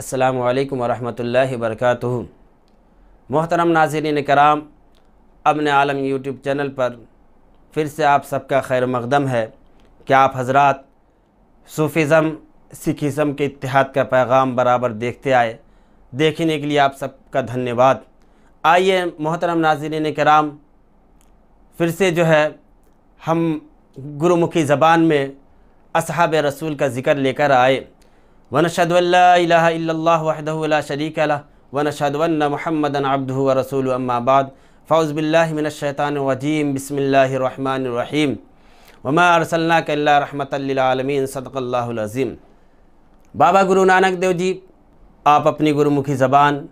अस्सलामु अलैकुम वरहमतुल्लाहि वबरकातुहू। मोहतरम नाज़रीन कराम, अब्न आलम यूट्यूब चैनल पर फिर से आप सबका खैर मक़दम है कि आप हज़रात सूफ़िज़म सिखिज़म के इत्तिहाद का पैगाम बराबर देखते आए। देखने के लिए आप सबका धन्यवाद। आइए मोहतरम नाज़रीन कराम, फिर से हम गुरुमुखी ज़बान में असहाब रसूल का ज़िक्र लेकर आए। वनशहदु अल्ला इलाहा इल्लल्लाह वहदहु ला शरीका लह वनशहदु अन्ना मुहम्मदन अब्दुहु व रसूलुहु अम्मा बाद फ़ऊज़ु बिल्लाहि मिनश शैतानिर रजीम बिस्मिल्लाहिर रहमानिर रहीम वमा अरसलनाका इल्ला रहमतल लिल आलमीन सदक़ल्लाहुल अज़ीम। बाबा गुरु नानक देव जी, आप अपनी गुरुमुखी ज़बान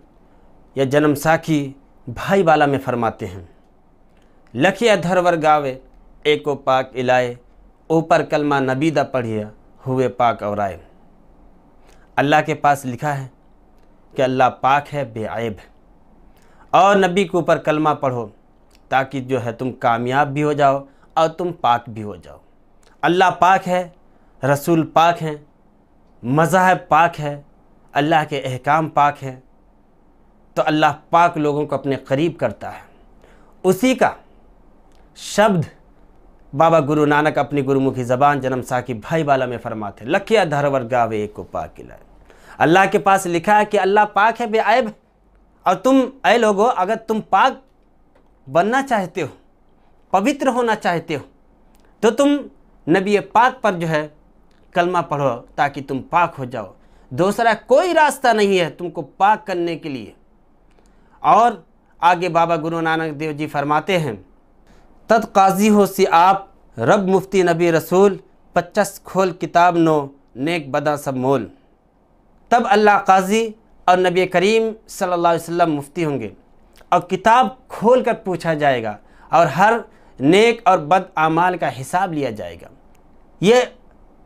या जन्म साखी भाई वाला में फरमाते हैं, लखिया धरवर गावे एको पाक इलाए, ऊपर कलमा नबीदा पढ़िया हुए पाक और आए। अल्लाह के पास लिखा है कि अल्लाह पाक है, बेअयब है, और नबी के ऊपर कलमा पढ़ो ताकि तुम कामयाब भी हो जाओ और तुम पाक भी हो जाओ। अल्लाह पाक है, रसूल पाक हैं, मज़ाहब पाक है, अल्लाह के अहकाम पाक हैं, तो अल्लाह पाक लोगों को अपने करीब करता है। उसी का शब्द बाबा गुरु नानक अपनी गुरुमुखी ज़बान जन्म साकी भाई वाला में फरमाते, लखिया धरवर गावे एको पाक इलाए। अल्लाह के पास लिखा है कि अल्लाह पाक है, बेअयब है, और तुम ऐ लोगो, अगर तुम पाक बनना चाहते हो, पवित्र होना चाहते हो, तो तुम नबी पाक पर कलमा पढ़ो ताकि तुम पाक हो जाओ। दूसरा कोई रास्ता नहीं है तुमको पाक करने के लिए। और आगे बाबा गुरु नानक देव जी फरमाते हैं, तद काजी हो सी आप रब मुफ्ती नबी रसूल 50 खोल किताब नो नेक बदा सब मोल। तब अल्लाह काजी और नबी करीम सल्लल्लाहु अलैहि वसल्लम मुफ्ती होंगे और किताब खोल कर पूछा जाएगा और हर नेक और बद आमाल का हिसाब लिया जाएगा। ये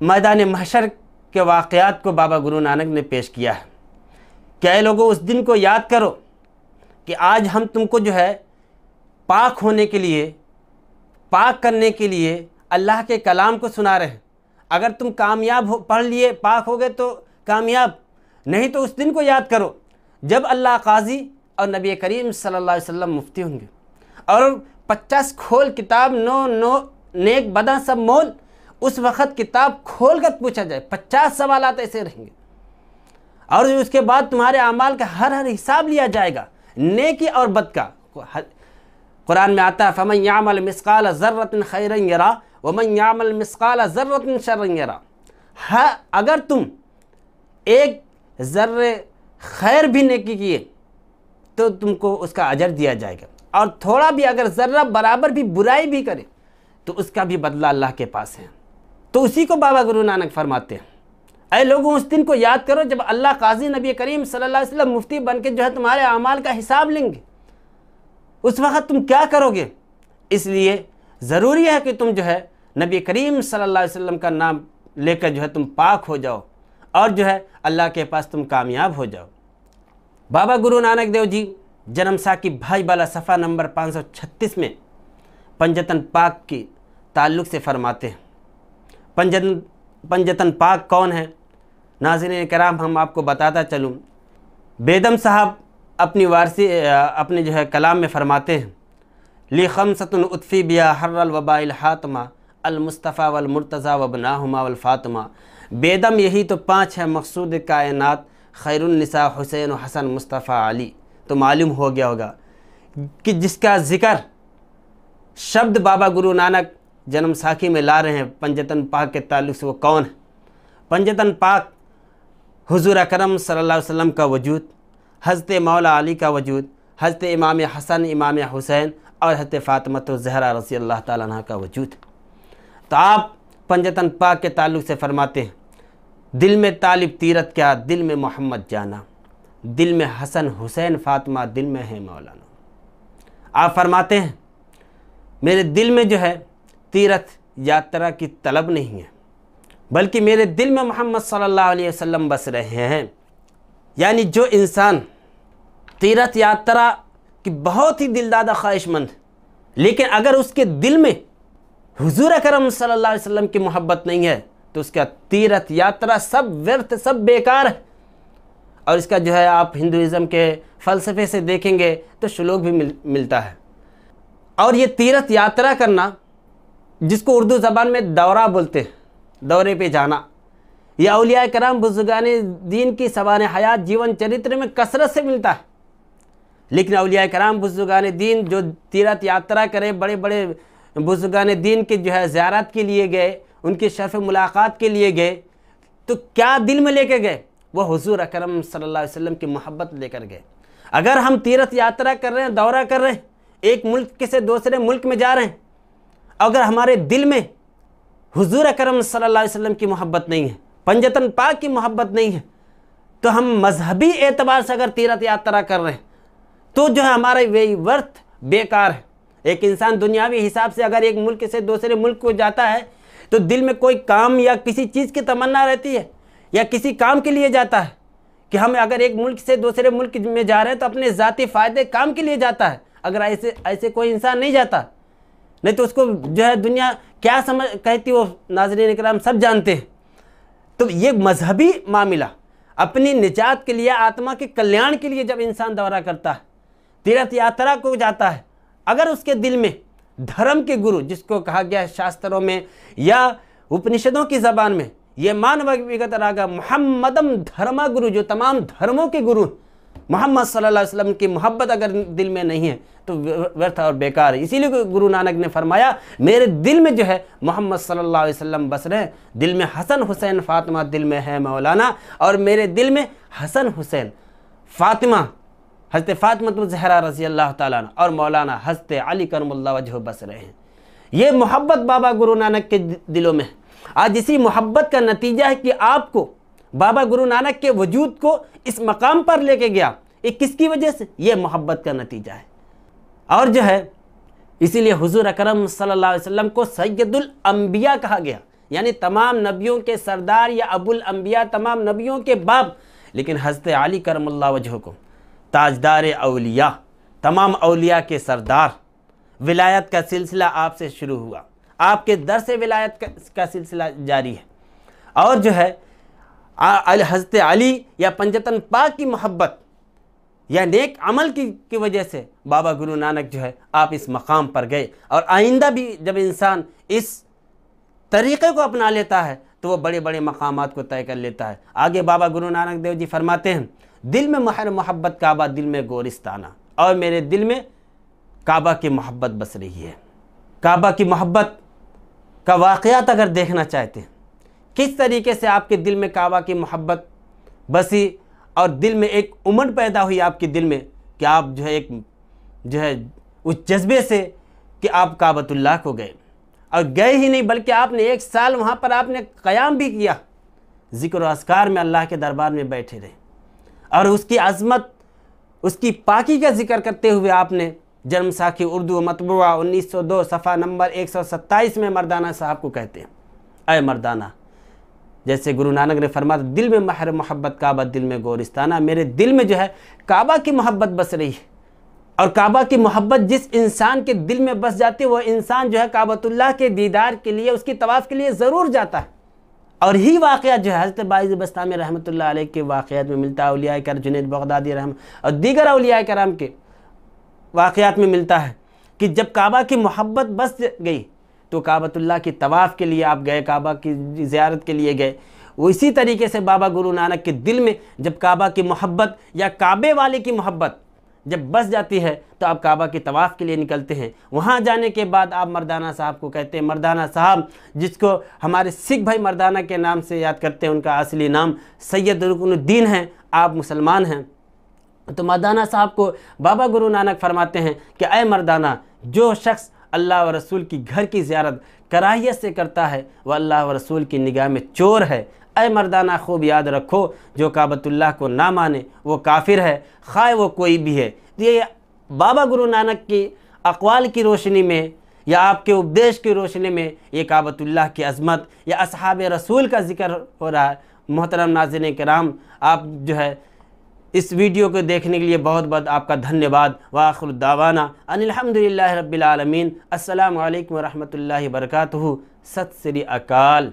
मैदान महशर के वाक़यात को बाबा गुरु नानक ने पेश किया है। क्या लोगों, उस दिन को याद करो कि आज हम तुमको पाक होने के लिए, पाक करने के लिए अल्लाह के कलाम को सुना रहे हैं। अगर तुम कामयाब हो, पढ़ लिए, पाक हो गए तो कामयाब, नहीं तो उस दिन को याद करो जब अल्लाह काजी और नबी करीम सल्लल्लाहु अलैहि वसल्लम मुफ्ती होंगे और 50 खोल किताब नो नेक बदा सब मोल। उस वक़्त किताब खोल कर पूछा जाए, 50 सवालात ऐसे रहेंगे और उसके बाद तुम्हारे अमाल का हर हिसाब लिया जाएगा, नेकी और बद का। कुरान में आता है, फमन यामल मिस्काल ज़र्रतिन खैरन यरा वमन यामल मिस्काल ज़र्रतिन शर्रन यरा। हाँ, अगर तुम एक ज़र्रे खैर भी नेकी किए तो तुमको उसका अजर दिया जाएगा, और थोड़ा भी अगर ज़र्रा बराबर भी बुराई भी करे तो उसका भी बदला अल्लाह के पास है। तो उसी को बाबा गुरु नानक फरमाते हैं, ऐ लोगों, उस दिन को याद करो जब अल्लाह काजी नबी करीम सल्लल्लाहु अलैहि वसल्लम मुफ्ती बन के तुम्हारे अमाल का हिसाब लेंगे। उस वक़्त तुम क्या करोगे? इसलिए ज़रूरी है कि तुम नबी करीम सल्लल्लाहु अलैहि वसल्लम का नाम लेकर तुम पाक हो जाओ और अल्लाह के पास तुम कामयाब हो जाओ। बाबा गुरु नानक देव जी जन्म साकी भाई वाला सफ़ा नंबर 536 में पंजतन पाक की ताल्लुक़ से फरमाते हैं। पंजतन पाक कौन है? नाज़रीन कराम, हम आपको बताता चलूँ। बेदम साहब अपनी वारसी अपने कलाम में फरमाते हैं, ली खमसतुन उत्फ़ी बिया हर्रल वबाइल हातमा अल मुस्तफ़ा वल मुर्तज़ा वबनाहुमा वल फ़ातिमा। बेदम यही तो 5 है मकसूद कायनात, खैरुन निसा हुसैन हसन मुस्तफ़ा अली। तो मालूम हो गया होगा कि जिसका ज़िक्र शब्द बाबा गुरु नानक जन्म साखी में ला रहे हैं पंजतन पाक के ताल्लुक़ से, वो कौन है? पंजतन पाक हुज़ूर अकरम सल्लल्लाहु अलैहि वसल्लम का वजूद, हज़रत मौला अली का वजूद, हज़रत इमाम हसन, इमाम हुसैन और हज़रत फ़ातिमा ज़हरा रज़ी अल्लाह ताला अन्हा का वजूद। तो आप पंजतन पाक के ताल्लुक़ से फरमाते हैं, दिल में तालिब तीरत क्या, दिल में मोहम्मद जाना, दिल में हसन हुसैन फ़ातिमा, दिल में है मौलाना। आप फरमाते हैं, मेरे दिल में तीरथ यात्रा की तलब नहीं है, बल्कि मेरे दिल में मोहम्मद सल्लल्लाहु अलैहि वसल्लम बस रहे हैं। यानी जो इंसान तीरथ यात्रा की बहुत ही दिलदादा ख्वाहिशमंद, लेकिन अगर उसके दिल में हुजूर अकरम सल्लल्लाहु अलैहि वसल्लम की मोहब्बत नहीं है तो उसका तीर्थ यात्रा सब व्यर्थ, सब बेकार है। और इसका जो है आप हिंदुइज़्म के फ़लसफ़े से देखेंगे तो श्लोक भी मिलता है। और ये तीर्थ यात्रा करना, जिसको उर्दू ज़बान में दौरा बोलते हैं, दौरे पे जाना, यह औलिया कराम बुजुर्गान दीन की सवान हयात जीवन चरित्र में कसरत से मिलता है। लेकिन औलिया कराम बुजुर्गान दीन जो तीर्थ यात्रा करे, बड़े बड़े बुजुर्गान दीन के जो है ज़ियारत के लिए गए, उनकी शर्फ मुलाकात के लिए गए, तो क्या दिल में लेके गए? वो हुजूर अकरम सल्लल्लाहु अलैहि वसल्लम की मोहब्बत लेकर गए। अगर हम तीर्थ यात्रा कर रहे हैं, दौरा कर रहे हैं, एक मुल्क से दूसरे मुल्क में जा रहे हैं, अगर हमारे दिल में हुजूर अकरम सल्लल्लाहु अलैहि वसल्लम की मोहब्बत नहीं है, पंजतन पाक की मोहब्बत नहीं है, तो हम मजहबी एतबार से अगर तीर्थ यात्रा कर रहे हैं तो जो है हमारा वही वर्थ बेकार है। एक इंसान दुनियावी हिसाब से अगर एक मुल्क से दूसरे मुल्क को जाता है तो दिल में कोई काम या किसी चीज़ की तमन्ना रहती है, या किसी काम के लिए जाता है कि हम अगर एक मुल्क से दूसरे मुल्क में जा रहे हैं तो अपने ज़ाती फ़ायदे काम के लिए जाता है। अगर ऐसे कोई इंसान नहीं जाता, नहीं तो उसको जो है दुनिया क्या समझ कहती, वो नाज़रीन इकराम सब जानते हैं। तो ये मजहबी मामला, अपनी निजात के लिए, आत्मा के कल्याण के लिए जब इंसान दौरा करता है, तीर्थ यात्रा को जाता है, अगर उसके दिल में धर्म के गुरु, जिसको कहा गया है शास्त्रों में या उपनिषदों की ज़बान में, ये मानव विगत रागा मोहम्मदम धर्मा गुरु, जो तमाम धर्मों के गुरु मोहम्मद सल्लल्लाहु अलैहि वसल्लम की मोहब्बत अगर दिल में नहीं है तो व्यर्थ और बेकार है। इसीलिए गुरु नानक ने फरमाया, मेरे दिल में जो है मोहम्मद सल्लल्लाहु अलैहि वसल्लम बस रहे, दिल में हसन हुसैन फातिमा दिल में है मौलाना, और मेरे दिल में हसन हुसैन फातिमा, हज़रत फातिमा ज़हरा रज़ी अल्लाह ताला अन्हा और मौलाना हज़रत अली करमुल्लाह वजह बस रहे हैं। ये मोहब्बत बाबा गुरु नानक के दिलों में है। आज इसी मोहब्बत का नतीजा है कि आपको बाबा गुरु नानक के वजूद को इस मकाम पर लेके गया। ये किसकी वजह से? ये मोहब्बत का नतीजा है। और जो है इसीलिए हुजूर अकरम सल्लल्लाहु अलैहि वसल्लम को सैयदुल अंबिया कहा गया, यानी तमाम नबियों के सरदार या अबुल अंबिया, तमाम नबियों के बाप। लेकिन हज़रत अली करमुल्लाह वजह को ताजदार औलिया, तमाम औलिया के सरदार, विलायत का सिलसिला आपसे शुरू हुआ, आपके दर से विलायत का सिलसिला जारी है। और जो है हज़रत अली या पंजतन पाक की मोहब्बत या नेक अमल की वजह से बाबा गुरु नानक जो है आप इस मकाम पर गए। और आइंदा भी जब इंसान इस तरीक़े को अपना लेता है तो वो बड़े बड़े मकामात को तय कर लेता है। आगे बाबा गुरु नानक देव जी फरमाते हैं, दिल में महर मोहब्बत काबा, दिल में गोरिस्ताना, और मेरे दिल में काबा की मोहब्बत बस रही है। काबा की मोहब्बत का वाक़यात अगर देखना चाहते हैं, किस तरीके से आपके दिल में काबा की मोहब्बत बसी और दिल में एक उमंग पैदा हुई आपके दिल में कि आप जो है एक जो है उस जज्बे से कि आप काबतुल्लाह को गए, और गए ही नहीं बल्कि आपने 1 साल वहाँ पर आपने क़याम भी किया, ज़िक्र और अस्कार में अल्लाह के दरबार में बैठे रहे, और उसकी अज़मत, उसकी पाकी का जिक्र करते हुए आपने जन्म साखी उर्दू मतबूआ 1902 सफ़ा नंबर 127 में मर्दाना साहब को कहते हैं, अय मर्दाना, जैसे गुरु नानक ने फरमाया, दिल में महर मोहब्बत काबा, दिल में गोरिस्ताना, मेरे दिल में जो है काबा की मोहब्बत बस रही है। और काबा की मोहब्बत जिस इंसान के दिल में बस जाती है वो इंसान जो है काबतुल्लाह के दीदार के लिए, उसकी तवाफ़ के लिए ज़रूर जाता है। और ही वाक़या जो है हज़रत बाइज़ बस्तामी रहमतुल्लाह अलैह के वाक़यात में मिलता है, औलिया कर जुनैद बगदादी रहम और दीगर औलिया कराम के वाक़यात में मिलता है कि जब काबा की मोहब्बत बस गई तो काबतुल्लाह की तवाफ़ के लिए आप गए, काबा की ज़ियारत के लिए गए। वो इसी तरीके से बाबा गुरु नानक के दिल में जब काबा की मोहब्बत या काबे वाले की मोहब्बत जब बस जाती है तो आप काबा की तवाफ़ के लिए निकलते हैं। वहाँ जाने के बाद आप मर्दाना साहब को कहते हैं, मर्दाना साहब जिसको हमारे सिख भाई मर्दाना के नाम से याद करते हैं, उनका असली नाम सैयद रुकनुद्दीन है, आप मुसलमान हैं। तो मर्दाना साहब को बाबा गुरु नानक फरमाते हैं कि अय मर्दाना, जो शख्स अल्लाह व रसूल की घर की ज़ियारत कराहियत से करता है वह अल्लाह व रसूल की निगाह में चोर है। अय मर्दाना, खूब याद रखो, जो काबतुल्लाह को ना माने वो काफिर है, खाए वो कोई भी है। ये बाबा गुरु नानक की अक़वाल की रोशनी में या आपके उपदेश की रोशनी में ये काबतुल्लाह की अज़मत या अस्हाब रसूल का ज़िक्र हो रहा है। मोहतरम नाज़रीन किराम, आप जो है इस वीडियो को देखने के लिए बहुत बहुत आपका धन्यवाद। व आखिर दावाना अनिल हम्दुलिल्लाहि रब्बिल आलमीन। अस्सलामु अलैकुम व रहमतुल्लाहि व बरकातुहू। सत श्री अकाल।